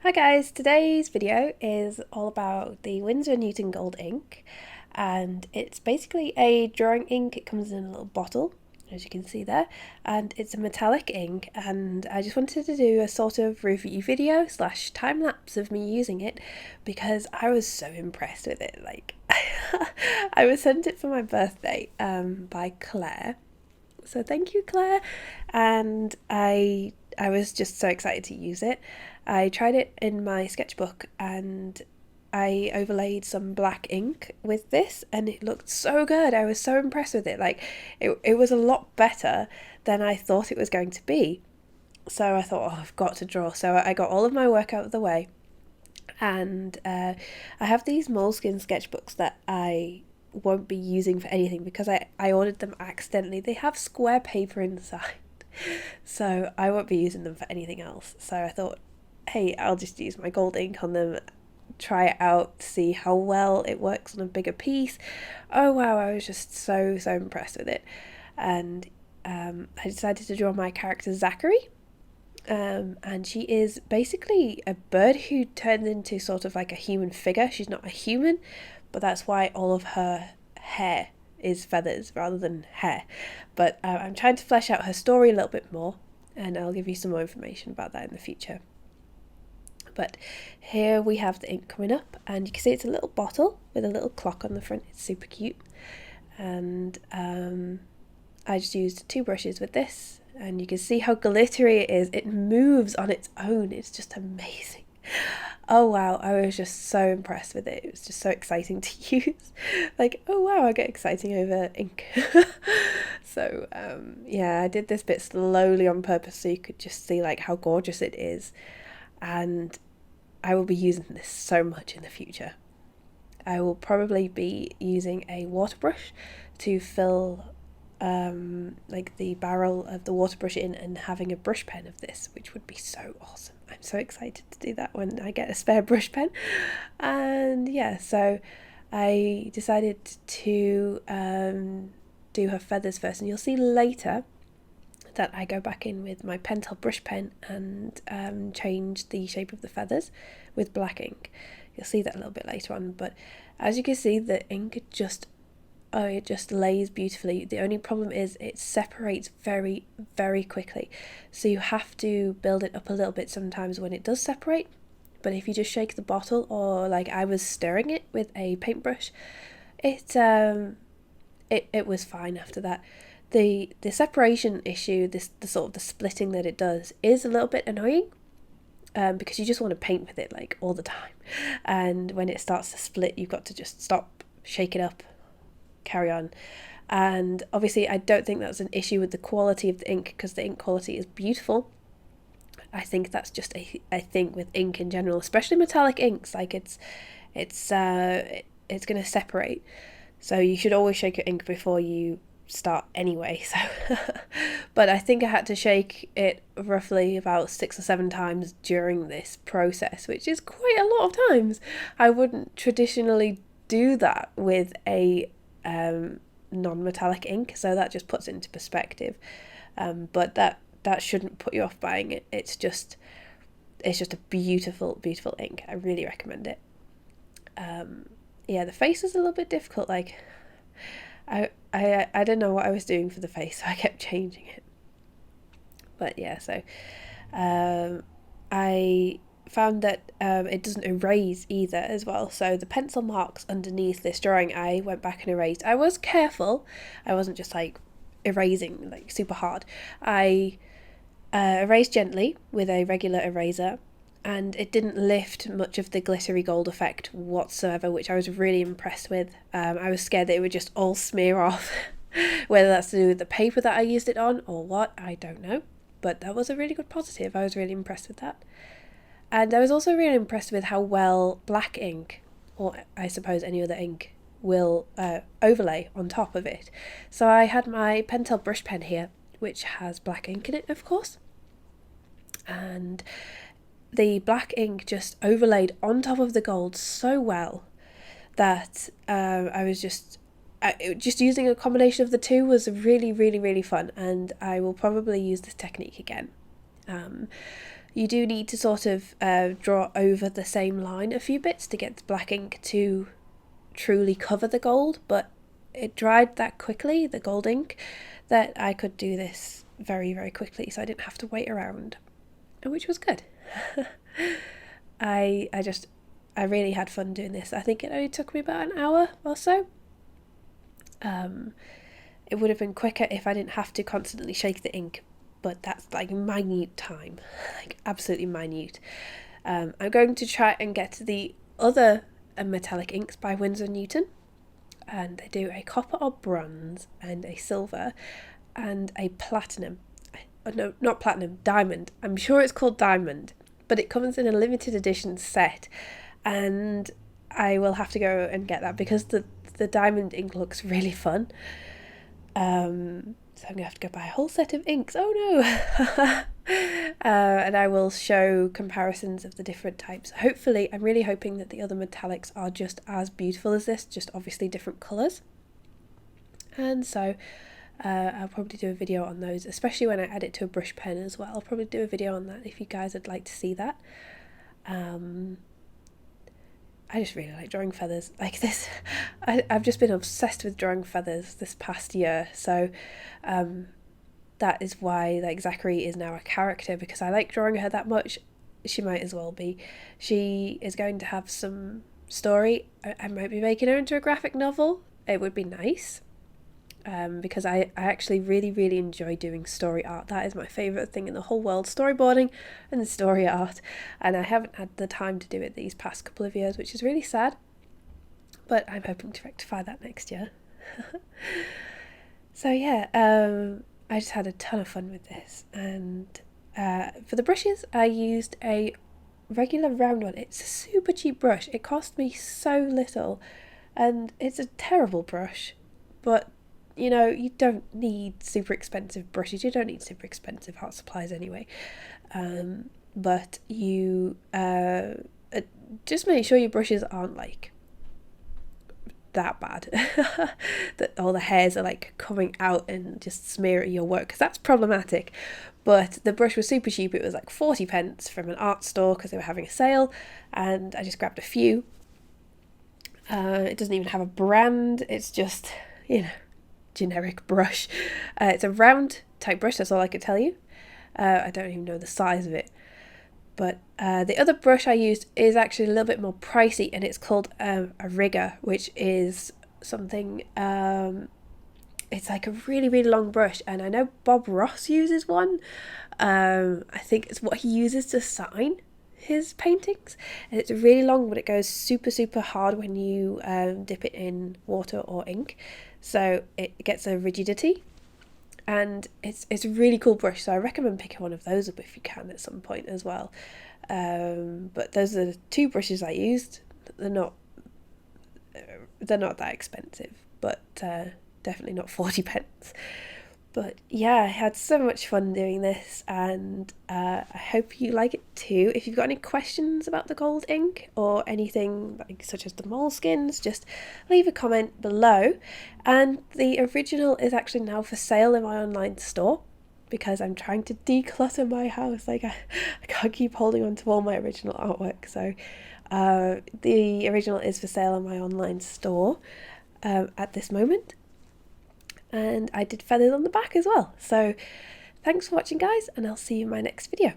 Hi guys, today's video is all about the Winsor Newton Gold ink, and it's basically a drawing ink. It comes in a little bottle, as you can see there, and it's a metallic ink, and I just wanted to do a sort of review video slash time lapse of me using it because I was so impressed with it. Like I was sent it for my birthday by Claire, so thank you, Claire. And I was just so excited to use it. I tried it in my sketchbook and I overlaid some black ink with this and it looked so good. I was so impressed with it. Like it was a lot better than I thought it was going to be. So I thought, oh, I've got to draw. So I got all of my work out of the way, and I have these Moleskine sketchbooks that I won't be using for anything because I ordered them accidentally. They have square paper inside, so I won't be using them for anything else. So I thought, hey, I'll just use my gold ink on them, try it out, see how well it works on a bigger piece. Oh wow, I was just so impressed with it. And I decided to draw my character Zachary. And she is basically a bird who turns into sort of like a human figure. She's not a human, but that's why all of her hair is feathers rather than hair. But I'm trying to flesh out her story a little bit more, and I'll give you some more information about that in the future. But here we have the ink coming up, and you can see it's a little bottle with a little clock on the front. It's super cute. And I just used 2 brushes with this, and you can see how glittery it is. It moves on its own. It's just amazing. Oh wow, I was just so impressed with it. It was just so exciting to use. Like, oh wow, I get exciting over ink. So yeah, I did this bit slowly on purpose so you could just see like how gorgeous it is. And I will be using this so much in the future. I will probably be using a water brush to fill like the barrel of the water brush in, and having a brush pen of this, which would be so awesome. I'm so excited to do that when I get a spare brush pen. And yeah, so I decided to do her feathers first, and you'll see later that I go back in with my Pentel Brush Pen and change the shape of the feathers with black ink. You'll see that a little bit later on, but as you can see, the ink just it just lays beautifully. The only problem is it separates very quickly, so you have to build it up a little bit sometimes when it does separate. But if you just shake the bottle, or like I was stirring it with a paintbrush, it was fine after that. The separation issue, the sort of the splitting that it does, is a little bit annoying, because you just want to paint with it like all the time, and when it starts to split, you've got to just stop, shake it up, carry on. And obviously I don't think that's an issue with the quality of the ink, because the ink quality is beautiful. I think that's just a thing with ink in general, especially metallic inks. Like it's going to separate, so you should always shake your ink before you start anyway. So but I think I had to shake it roughly about 6 or 7 times during this process, which is quite a lot of times. I wouldn't traditionally do that with a non-metallic ink, so that just puts it into perspective. But that shouldn't put you off buying it. It's just a beautiful ink. I really recommend it. Yeah, the face is a little bit difficult. Like I don't know what I was doing for the face, so I kept changing it. But yeah, so I found that it doesn't erase either as well. So the pencil marks underneath this drawing, I went back and erased. I was careful. I wasn't just like erasing like super hard. I erased gently with a regular eraser, and it didn't lift much of the glittery gold effect whatsoever, which I was really impressed with. I was scared that it would just all smear off, whether that's to do with the paper that I used it on or what, I don't know. But that was a really good positive. I was really impressed with that. And I was also really impressed with how well black ink, or I suppose any other ink, will overlay on top of it. So I had my Pentel Brush Pen here, which has black ink in it, of course. And the black ink just overlaid on top of the gold so well that I was just using a combination of the two was really fun, and I will probably use this technique again. You do need to sort of draw over the same line a few bits to get the black ink to truly cover the gold, but it dried that quickly, the gold ink, that I could do this very, very quickly, so I didn't have to wait around, which was good. I really had fun doing this. I think it only took me about an hour or so. It would have been quicker if I didn't have to constantly shake the ink, but that's like minute time, like absolutely minute. I'm going to try and get to the other metallic inks by Winsor & Newton, and they do a copper or bronze and a silver and a platinum. No, not platinum, diamond. I'm sure it's called diamond, but it comes in a limited edition set, and I will have to go and get that because the diamond ink looks really fun. So I'm going to have to go buy a whole set of inks. Oh no! And I will show comparisons of the different types. Hopefully, I'm really hoping that the other metallics are just as beautiful as this, just obviously different colours. And so I'll probably do a video on those, especially when I add it to a brush pen as well. I'll probably do a video on that if you guys would like to see that. I just really like drawing feathers like this. I've just been obsessed with drawing feathers this past year, so that is why like Zachary is now a character, because I like drawing her that much. She might as well be. She is going to have some story. I might be making her into a graphic novel. It would be nice. Because I actually really enjoy doing story art. That is my favourite thing in the whole world, storyboarding and story art, and I haven't had the time to do it these past couple of years, which is really sad, but I'm hoping to rectify that next year. So yeah, I just had a ton of fun with this, and for the brushes I used a regular round one. It's a super cheap brush. It cost me so little, and it's a terrible brush, but you know, you don't need super expensive brushes. You don't need super expensive art supplies anyway. But you just make sure your brushes aren't like that bad. That all the hairs are like coming out and just smear at your work, because that's problematic. But the brush was super cheap. It was like 40 pence from an art store because they were having a sale, and I just grabbed a few. It doesn't even have a brand. It's just, you know, generic brush. It's a round type brush, that's all I could tell you. I don't even know the size of it, but the other brush I used is actually a little bit more pricey, and it's called a rigger, which is something, it's like a really long brush, and I know Bob Ross uses one. I think it's what he uses to sign his paintings, and it's really long, but it goes super hard when you dip it in water or ink, so it gets a rigidity, and it's a really cool brush, so I recommend picking one of those up if you can at some point as well. But those are the two brushes I used. They're not that expensive, but definitely not 40 pence. But yeah, I had so much fun doing this, and I hope you like it too. If you've got any questions about the gold ink or anything like such as the moleskines, just leave a comment below. And the original is actually now for sale in my online store, because I'm trying to declutter my house. Like I can't keep holding on to all my original artwork, so the original is for sale in my online store at this moment. And I did feathers on the back as well. So thanks for watching, guys, and I'll see you in my next video.